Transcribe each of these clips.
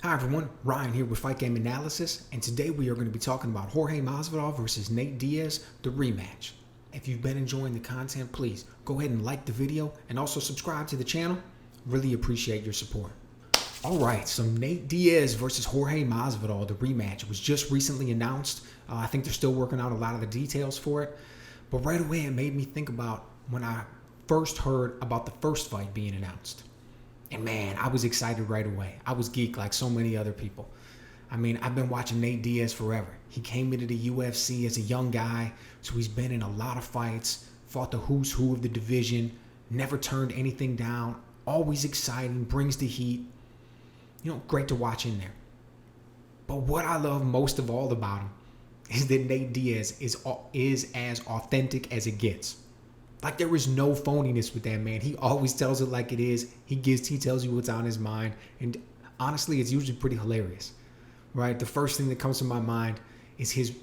Hi everyone, Ryan here with Fight Game Analysis, and today we are going to be talking about Jorge Masvidal versus Nate Diaz, the rematch. If you've been enjoying the content, please go ahead and like the video and also subscribe to the channel. Really appreciate your support. Alright, so Nate Diaz versus Jorge Masvidal, the rematch, was just recently announced. I think they're still working out a lot of the details for it, but right away it made me think about when I first heard about the first fight being announced. And man, I was excited right away. I was geeked like so many other people. I mean, I've been watching Nate Diaz forever. He came into the UFC as a young guy, so he's been in a lot of fights, fought the who's who of the division, never turned anything down, always exciting, brings the heat. You know, great to watch in there. But what I love most of all about him is that Nate Diaz is as authentic as it gets. Like, there is no phoniness with that man. He always tells it like it is. He tells you what's on his mind. And honestly, it's usually pretty hilarious, right? The first thing that comes to my mind is his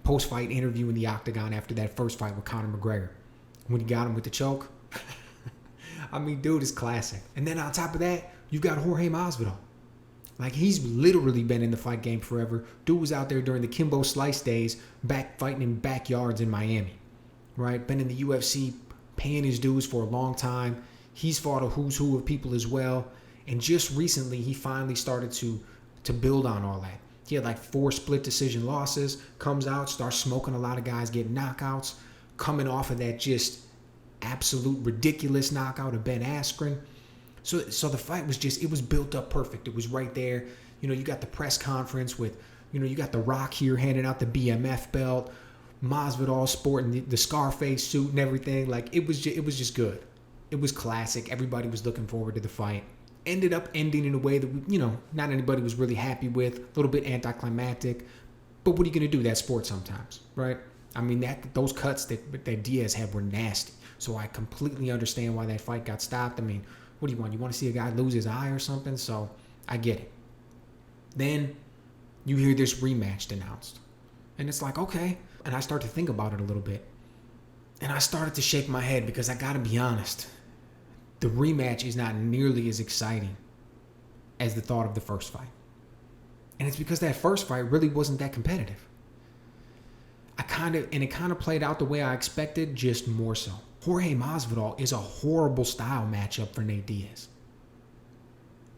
post-fight interview in the octagon after that first fight with Conor McGregor. When he got him with the choke. I mean, dude, is classic. And then on top of that, you got Jorge Masvidal. Like, he's literally been in the fight game forever. Dude was out there during the Kimbo Slice days, back fighting in backyards in Miami. Right, been in the UFC, paying his dues for a long time. He's fought a who's who of people as well. And just recently, he finally started to build on all that. He had like 4 split decision losses, comes out, starts smoking a lot of guys, getting knockouts, coming off of that just absolute ridiculous knockout of Ben Askren. So the fight was it was built up perfect. It was right there. You know, you got the press conference with, you know, you got The Rock here handing out the BMF belt. Masvidal sporting the Scarface suit and everything. Like, it was just good. It was classic. Everybody was looking forward to the fight. Ended up ending in a way that, you know, not anybody was really happy with. A little bit anticlimactic. But what are you going to do? That's sport sometimes, right? I mean, those cuts that Diaz had were nasty. So I completely understand why that fight got stopped. I mean, what do you want? You want to see a guy lose his eye or something? So I get it. Then you hear this rematch announced. And it's like, okay. And I start to think about it a little bit. And I started to shake my head because I got to be honest. The rematch is not nearly as exciting as the thought of the first fight. And it's because that first fight really wasn't that competitive. It kind of played out the way I expected, just more so. Jorge Masvidal is a horrible style matchup for Nate Diaz.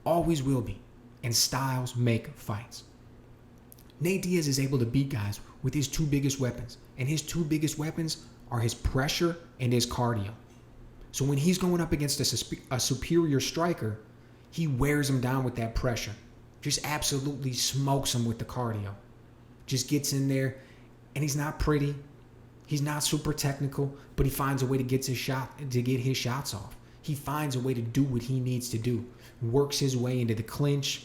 Always will be. And styles make fights. Nate Diaz is able to beat guys with his 2 biggest weapons. And his 2 biggest weapons are his pressure and his cardio. So when he's going up against a superior striker, he wears him down with that pressure. Just absolutely smokes him with the cardio. Just gets in there, and he's not pretty. He's not super technical, but he finds a way to get his shots off. He finds a way to do what he needs to do. Works his way into the clinch.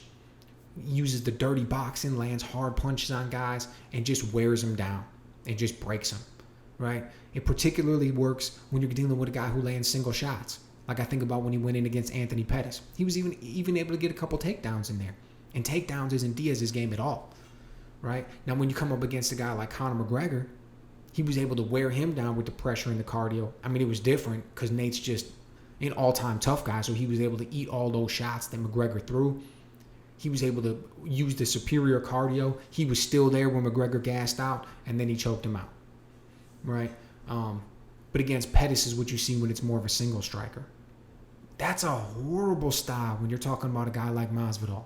Uses the dirty boxing, lands hard punches on guys, and just wears them down and just breaks them, right? It particularly works when you're dealing with a guy who lands single shots. Like, I think about when he went in against Anthony Pettis. He was even able to get a couple takedowns in there. And takedowns isn't Diaz's game at all, right? Now, when you come up against a guy like Conor McGregor, he was able to wear him down with the pressure and the cardio. I mean, it was different because Nate's just an all-time tough guy, so he was able to eat all those shots that McGregor threw. He was able to use the superior cardio. He was still there when McGregor gassed out, and then he choked him out, right? But against Pettis is what you see when it's more of a single striker. That's a horrible style when you're talking about a guy like Masvidal,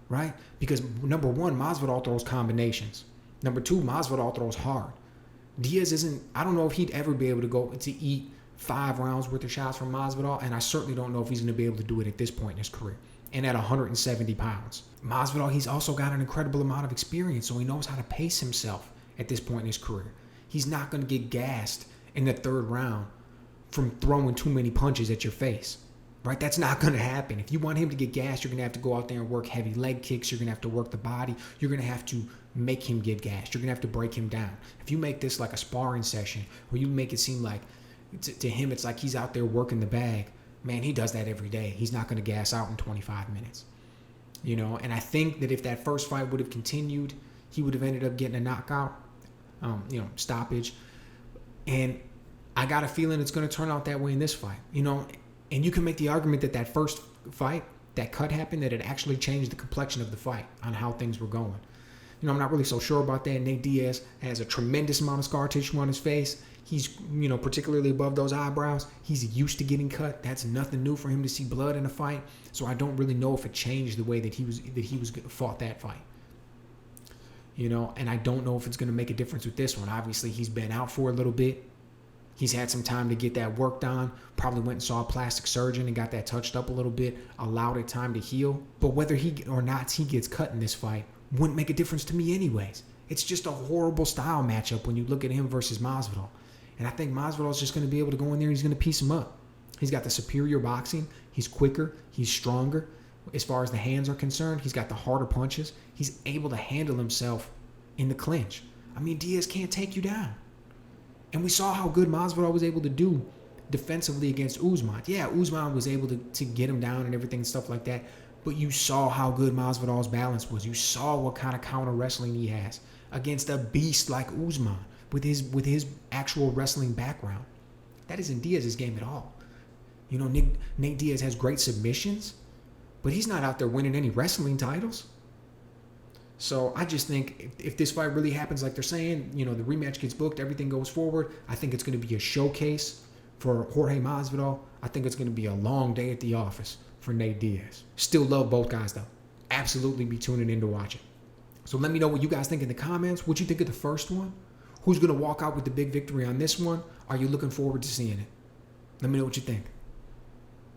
right? Because number 1, Masvidal throws combinations. Number 2, Masvidal throws hard. Diaz isn't, I don't know if he'd ever be able to go to eat 5 rounds worth of shots from Masvidal, and I certainly don't know if he's going to be able to do it at this point in his career. And at 170 pounds. Masvidal, he's also got an incredible amount of experience, so he knows how to pace himself at this point in his career. He's not going to get gassed in the 3rd round from throwing too many punches at your face, right? That's not going to happen. If you want him to get gassed, you're going to have to go out there and work heavy leg kicks. You're going to have to work the body. You're going to have to make him get gassed. You're going to have to break him down. If you make this like a sparring session, where you make it seem like, to him, it's like he's out there working the bag, man, he does that every day. He's not going to gas out in 25 minutes. You know, and I think that if that first fight would have continued, he would have ended up getting a knockout, stoppage. And I got a feeling it's going to turn out that way in this fight. You know, and you can make the argument that first fight that cut happened, that it actually changed the complexion of the fight on how things were going. I'm not really so sure about that. Nate Diaz has a tremendous amount of scar tissue on his face. He's, particularly above those eyebrows. He's used to getting cut. That's nothing new for him to see blood in a fight. So I don't really know if it changed the way that he was fought that fight. And I don't know if it's going to make a difference with this one. Obviously, he's been out for a little bit. He's had some time to get that worked on. Probably went and saw a plastic surgeon and got that touched up a little bit, allowed it time to heal. But whether he or not he gets cut in this fight wouldn't make a difference to me anyways. It's just a horrible style matchup when you look at him versus Masvidal. And I think Masvidal is just going to be able to go in there and he's going to piece him up. He's got the superior boxing. He's quicker. He's stronger. As far as the hands are concerned, he's got the harder punches. He's able to handle himself in the clinch. Diaz can't take you down. And we saw how good Masvidal was able to do defensively against Usman. Yeah, Usman was able to get him down and everything and stuff like that. But you saw how good Masvidal's balance was. You saw what kind of counter wrestling he has against a beast like Usman with his actual wrestling background. That isn't Diaz's game at all. Nate Diaz has great submissions, but he's not out there winning any wrestling titles. So I just think if this fight really happens like they're saying, the rematch gets booked, everything goes forward, I think it's going to be a showcase for Jorge Masvidal. I think it's going to be a long day at the office for Nate Diaz. Still love both guys, though. Absolutely be tuning in to watch it. So let me know what you guys think in the comments. What you think of the first one? Who's going to walk out with the big victory on this one? Are you looking forward to seeing it? Let me know what you think.